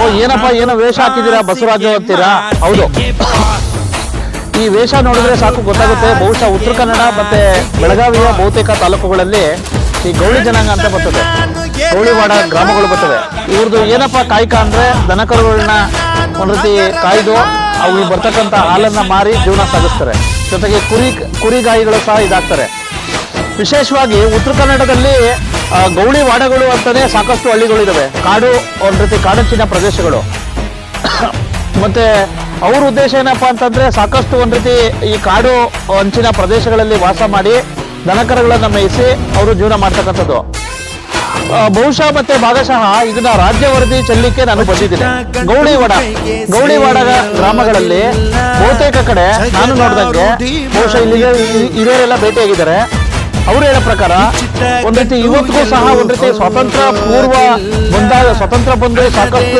ಓ ಏನಪ್ಪ ಏನೋ ವೇಷ ಹಾಕಿದ್ದೀರಾ ಬಸವರಾಜು ಅಂತೀರಾ? ಹೌದು, ಈ ವೇಷ ನೋಡಿದ್ರೆ ಸಾಕು ಗೊತ್ತಾಗುತ್ತೆ. ಬಹುಶಃ ಉತ್ತರ ಕನ್ನಡ ಮತ್ತೆ ಬೆಳಗಾವಿಯ ಬಹುತೇಕ ತಾಲೂಕುಗಳಲ್ಲಿ ಈ ಗೌಳಿ ಜನಾಂಗ ಅಂತ ಬರ್ತದೆ, ಗೌಳಿವಾಡ ಗ್ರಾಮಗಳು ಬರ್ತವೆ. ಇವ್ರದ್ದು ಏನಪ್ಪ ಕಾಯಕ ಅಂದ್ರೆ ದನಕರುಗಳನ್ನ ಒಂದ್ ರೀತಿ ಕಾಯ್ದು ಅವು ಬರ್ತಕ್ಕಂಥ ಹಾಲನ್ನ ಮಾರಿ ಜೀವನ ಸಾಗಿಸ್ತಾರೆ. ಜೊತೆಗೆ ಕುರಿಗಾಯಿಗಳು ಸಹ ಇದಾಗ್ತಾರೆ. ವಿಶೇಷವಾಗಿ ಉತ್ತರ ಕನ್ನಡದಲ್ಲಿ ಗೌಳಿ ವಾಡಗಳು ಅಂತಾನೆ ಸಾಕಷ್ಟು ಹಳ್ಳಿಗಳಿದಾವೆ. ಕಾಡು ಒಂದ್ ರೀತಿ ಕಾಡಂಚಿನ ಪ್ರದೇಶಗಳು. ಮತ್ತೆ ಅವ್ರ ಉದ್ದೇಶ ಏನಪ್ಪಾ ಅಂತಂದ್ರೆ ಸಾಕಷ್ಟು ಒಂದ್ ರೀತಿ ಈ ಕಾಡು ಅಂಚಿನ ಪ್ರದೇಶಗಳಲ್ಲಿ ವಾಸ ಮಾಡಿ ದನಕರುಗಳನ್ನ ಮೇಯಿಸಿ ಅವರು ಜೀವನ ಮಾಡ್ತಕ್ಕಂಥದ್ದು. ಬಹುಶಃ ಮತ್ತೆ ಭಾಗಶಃ ಇದನ್ನ ರಾಜ್ಯ ವರದಿ ಚೆಲ್ಲಿಕ್ಕೆ ನಾನು ಬಂದಿದ್ದೀನಿ. ಗೌಳಿವಾಡ ಗ್ರಾಮಗಳಲ್ಲಿ ಬಹುತೇಕ ಕಡೆ ನಾನು ನೋಡ್ದಂಗೆ ಬಹುಶಃ ಇಲ್ಲಿಗೆ ಹಿರಿಯರೆಲ್ಲ ಭೇಟಿಯಾಗಿದ್ದಾರೆ. ಅವ್ರು ಹೇಳೋ ಪ್ರಕಾರ ಒಂದ್ ರೀತಿ ಇವತ್ತಿಗೂ ಸಹ ಒಂದ್ ರೀತಿ ಸ್ವಾತಂತ್ರ್ಯ ಪೂರ್ವ ಬಂದಾಗ ಸ್ವಾತಂತ್ರ್ಯ ಬಂದು ಸಾಕಷ್ಟು